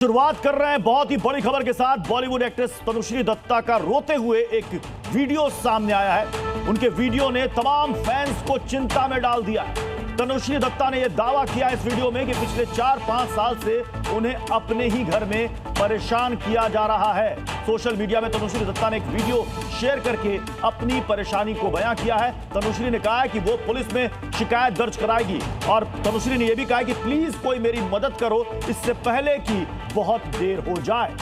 शुरुआत कर रहे हैं बहुत ही बड़ी खबर के साथ। बॉलीवुड एक्ट्रेस तनुश्री दत्ता का रोते हुए एक वीडियो सामने आया है। उनके वीडियो ने तमाम फैंस को चिंता में डाल दिया है। तनुश्री दत्ता ने यह दावा किया इस वीडियो में कि पिछले 4-5 साल से उन्हें अपने ही घर में परेशान किया जा रहा है। सोशल मीडिया में तनुश्री दत्ता ने एक वीडियो शेयर करके अपनी परेशानी को बयां किया है। तनुश्री ने कहा है कि वो पुलिस में शिकायत दर्ज कराएगी और तनुश्री ने यह भी कहा है कि प्लीज कोई मेरी मदद करो इससे पहले कि बहुत देर हो जाए।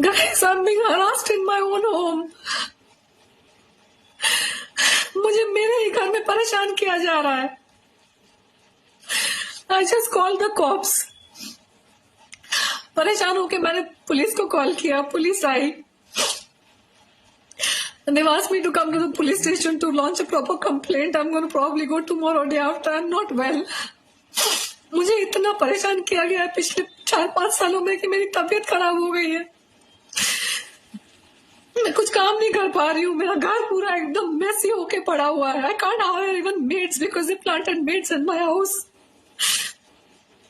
Guys, I'm being harassed in my own home. मुझे मेरे ही घर में परेशान किया जा रहा है। I just called the cops. परेशान होके मैंने पुलिस को कॉल किया, police I. And they've asked me to come to the police station to launch a proper complaint. I'm going to probably go tomorrow day after. I'm not well. मुझे इतना परेशान किया गया है पिछले 4-5 सालों में कि मेरी तबीयत खराब हो गई है। मैं कुछ काम नहीं कर पा रही हूँ। मेरा घर पूरा एकदम मेसी होके पड़ा हुआ है। I can't hire even maids because they planted maids in my house.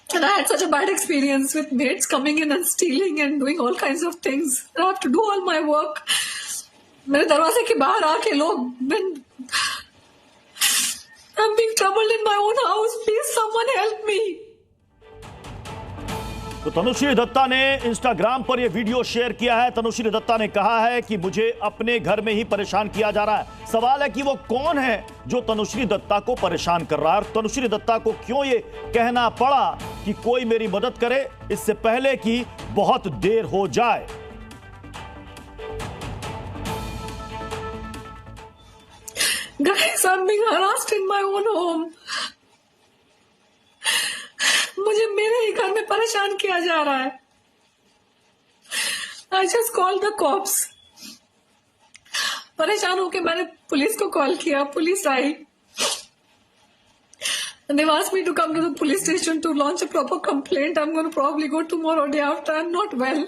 And I had such a bad experience with maids coming in and stealing and doing all kinds of things. I have to do all my work. मेरे दरवाजे के बाहर आके लोग I'm being troubled in my own house. Please someone help me. तो तनुश्री दत्ता ने Instagram पर यह वीडियो शेयर किया है। तनुश्री दत्ता ने कहा है कि मुझे अपने घर में ही परेशान किया जा रहा है। सवाल है कि वो कौन है जो तनुश्री दत्ता को परेशान कर रहा है और तनुश्री दत्ता को क्यों ये कहना पड़ा कि कोई मेरी मदद करे इससे पहले कि बहुत देर हो जाए। Guys, I'm being harassed in my own home. मुझे मेरे ही घर में परेशान किया जा रहा है। I just called the cops. परेशान होके मैंने पुलिस को कॉल किया, police I. And they've asked me to come to the police station to launch a proper complaint. I'm going to probably go tomorrow day after. I'm not well.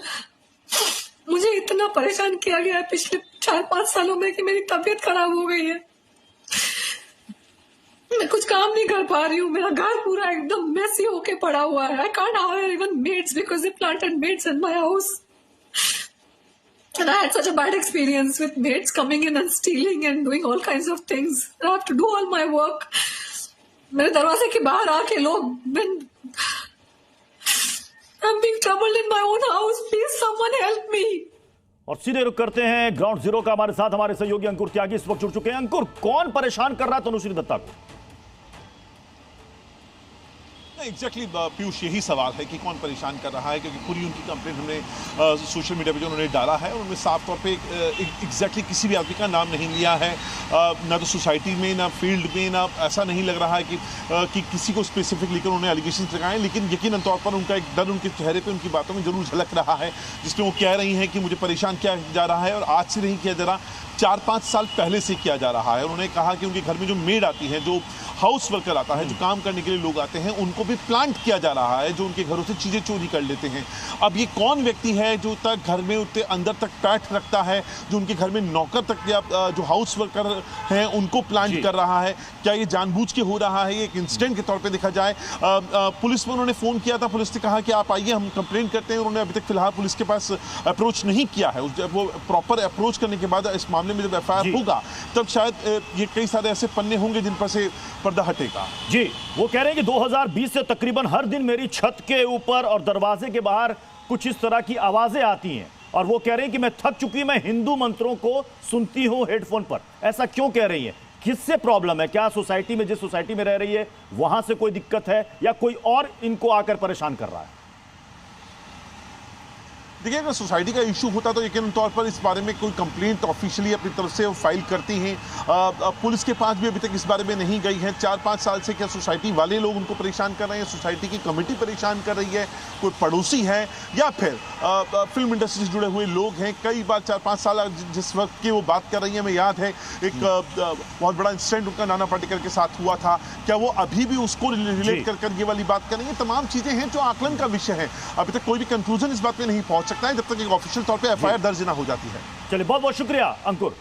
मुझे इतना परेशान किया गया है पिछले 4-5 सालों में कि मेरी तबीयत खराब हो गई है। मैं कुछ काम नहीं कर पा रही हूँ। मेरा घर पूरा एकदम मेसी होके पड़ा हुआ है। I can't hire even maids because they planted maids in my house. And I had such a bad experience with maids coming in and stealing and doing all kinds of things. I have to do all my work. मेरे दरवाजे के बाहर आके लोग I'm being troubled in my own house. Please someone help me. और सीधे रुक करते हैं ग्राउंड जीरो का। हमारे साथ हमारे सहयोगी अंकुर त्यागी इस वक्त जुड़ चुके हैं। अंकुर, कौन परेशान कर रहा है तनुश्री दत्ता को? एग्जैक्टली पीयूष, यही सवाल है कि कौन परेशान कर रहा है, क्योंकि पूरी उनकी कंप्लेंट हमने सोशल मीडिया पे जो उन्होंने डाला है उनमें साफ तौर पे एग्जैक्टली किसी भी आदमी का नाम नहीं लिया है। ना तो सोसाइटी में, ना फील्ड में, ना ऐसा नहीं लग रहा है कि किसी को स्पेसिफिक लेकर उन्होंने एलिगेशन लगाए। लेकिन यकीनन तौर पर उनका एक डर उनके चेहरे पर, उनकी बातों में जरूर झलक रहा है, जिसमें वो कह रही हैं कि मुझे परेशान किया जा रहा है और आज से नहीं किया जा रहा, 4-5 साल पहले से किया जा रहा है। उन्होंने कहा कि उनके घर में जो मेड आती है, जो हाउस वर्कर आता है, जो काम करने के लिए लोग आते हैं, उनको भी प्लांट किया जा रहा है, जो उनके घरों से चीज़ें चोरी कर लेते हैं। अब ये कौन व्यक्ति है जो तक घर में उतने अंदर तक पैठ रखता है, जो उनके घर में नौकर तक या जो हाउस वर्कर हैं उनको प्लांट कर रहा है? क्या ये जानबूझ के हो रहा है? ये एक इंसिडेंट के तौर पर देखा जाए। पुलिस में उन्होंने फ़ोन किया था, पुलिस ने कहा कि आप आइए, हम कंप्लेंट करते हैं। उन्होंने अभी तक फिलहाल पुलिस के पास अप्रोच नहीं किया है। वो प्रॉपर अप्रोच करने के बाद इस मामले में जब FIR होगा तब शायद ये कई सारे ऐसे पन्ने होंगे जिन पर से पर्दा हटेगा। जी, वो कह रहे हैं कि 2020 से तकरीबन हर दिन मेरी छत के ऊपर और दरवाजे के बाहर कुछ इस तरह की आवाजें आती हैं और वो कह रहे हैं कि मैं थक चुकी, मैं हिंदू मंत्रों को सुनती हूं हेडफोन पर। ऐसा क्यों कह रही हैं? किससे प्रॉब्लम है? क्या सोसाइटी में, जिस सोसाइटी में रह रही है वहां से कोई दिक्कत है या कोई और इनको आकर परेशान कर रहा है? देखिए, अगर सोसाइटी का इशू होता तो यकीन तौर पर इस बारे में कोई कंप्लेंट ऑफिशियली अपनी तरफ से फाइल करती हैं। पुलिस के पास भी अभी तक इस बारे में नहीं गई है। 4-5 साल से क्या सोसाइटी वाले लोग उनको परेशान कर रहे हैं, सोसाइटी की कमेटी परेशान कर रही है, कोई पड़ोसी है या फिर फिल्म इंडस्ट्री से जुड़े हुए लोग हैं? कई बार 4-5 साल जिस वक्त की वो बात कर रही है, हमें याद है एक बहुत बड़ा इंसिडेंट उनका नाना पाटेकर के साथ हुआ था। क्या वो अभी भी उसको रिलेट कर ये वाली बात कर रही है? तमाम चीज़ें हैं जो आकलन का विषय है। अभी तक कोई भी कंक्लूजन इस बात में नहीं पहुंच सकता है जब तक एक ऑफिशियल तौर पे FIR दर्ज ना हो जाती है। चलिए, बहुत बहुत शुक्रिया अंकुर।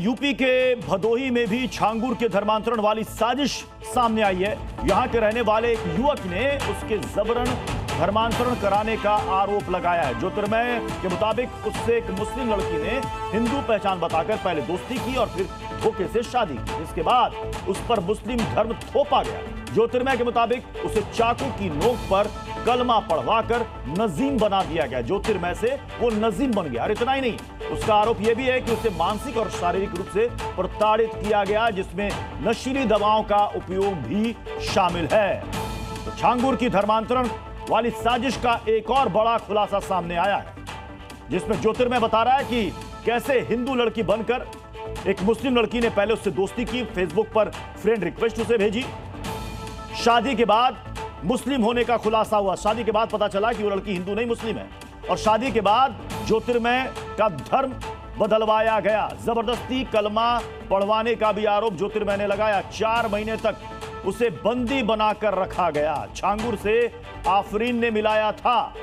यूपी के भदोही में भी छांगुर के धर्मांतरण वाली साजिश सामने आई है। यहां के रहने वाले एक युवक ने उसके जबरन धर्मांतरण कराने का आरोप लगाया है। ज्योतिर्मय के मुताबिक उससे एक मुस्लिम लड़की ने हिंदू पहचान बताकर पहले दोस्ती की और फिर धोखे से शादी की। इसके बाद उस पर मुस्लिम धर्म थोपा गया। ज्योतिर्मय के मुताबिक उसे चाकू की नोक पर कलमा पढ़वाकर नजीम बना दिया गया। ज्योतिर्मय से वो नजीम बन गया। और इतना ही नहीं, उसका आरोप यह भी है कि उसे मानसिक और शारीरिक रूप से प्रताड़ित किया गया, जिसमें नशीली दवाओं का उपयोग भी शामिल है। तो छांगुर की धर्मांतरण वाली साजिश का एक और बड़ा खुलासा सामने आया है, जिसमें ज्योतिर्मय बता रहा है कि कैसे हिंदू लड़की बनकर एक मुस्लिम लड़की ने पहले उससे दोस्ती की, फेसबुक पर फ्रेंड रिक्वेस्ट उसे भेजी। शादी के बाद मुस्लिम होने का खुलासा हुआ। शादी के बाद पता चला कि वो लड़की हिंदू नहीं मुस्लिम है। और शादी के बाद ज्योतिर्मय का धर्म बदलवाया गया। जबरदस्ती कलमा पढ़वाने का भी आरोप ज्योतिर्मय ने लगाया। 4 महीने तक उसे बंदी बनाकर रखा गया। छांगुर से आफरीन ने मिलाया था।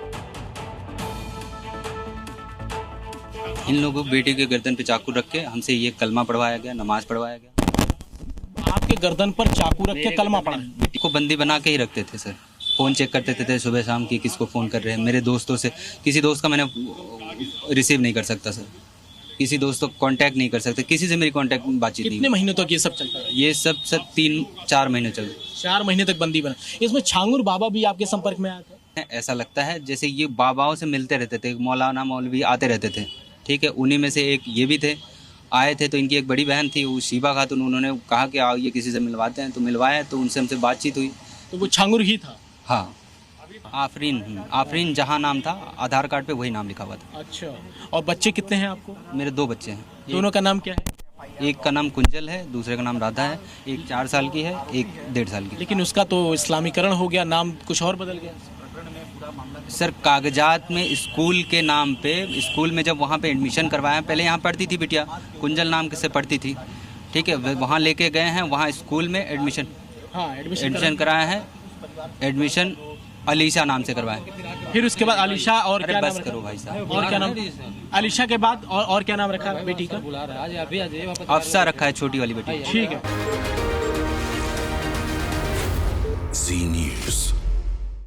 इन लोगों को बेटे के गर्दन पे चाकू रख के हमसे ये कलमा पढ़वाया गया, नमाज पढ़वाया गया। आपके गर्दन पर चाकू रख के कलमा पढ़ा? बेटी को बंदी बना के ही रखते थे सर। फ़ोन चेक करते थे सुबह शाम की, किसको फ़ोन कर रहे हैं। मेरे दोस्तों से किसी दोस्त का मैंने रिसीव नहीं कर सकता सर, किसी दोस्त को कांटेक्ट नहीं कर सकता, किसी से मेरी कांटेक्ट बातचीत नहीं। कितने महीनों तक ये सब चलता है? ये सब सर 3-4 महीने चल। 4 महीने तक बंदी बना। इसमें छांगुर बाबा भी आपके संपर्क में आए थे? ऐसा लगता है जैसे ये बाबाओं से मिलते रहते थे, मौलाना मौलवी आते रहते थे, ठीक है। उन्हीं में से एक ये भी थे, आए थे। तो इनकी एक बड़ी बहन थी, वो शीबा खातून, उन्होंने कहा कि आओ ये किसी से मिलवाते हैं, तो मिलवाया। तो उनसे हमसे बातचीत हुई। तो वो छांगुर ही था? हाँ, आफरीन जहाँ नाम था, आधार कार्ड पे वही नाम लिखा हुआ था। अच्छा। और बच्चे कितने हैं आपको? मेरे 2 बच्चे हैं। दोनों का नाम क्या है? एक का नाम कुंजल है, दूसरे का नाम राधा है। एक 4 साल की है, एक 1.5 साल की। लेकिन उसका तो इस्लामीकरण हो गया, नाम कुछ और बदल गया। सर कागजात में स्कूल के नाम पे, स्कूल में जब वहाँ पे एडमिशन करवाया, पहले यहाँ पढ़ती थी बिटिया, कुंजल नाम से पढ़ती थी, ठीक है। वहाँ लेके गए हैं, वहाँ स्कूल में एडमिशन कराया है। एडमिशन अलीशा नाम से करवाया। फिर उसके बाद अलीशा और क्या बस नाम करो भाई साहब। और क्या नाम? अलीशा के बाद और क्या नाम रखा बेटी का? अफसा रखा है, छोटी वाली बेटी। ठीक है। जी न्यूज़।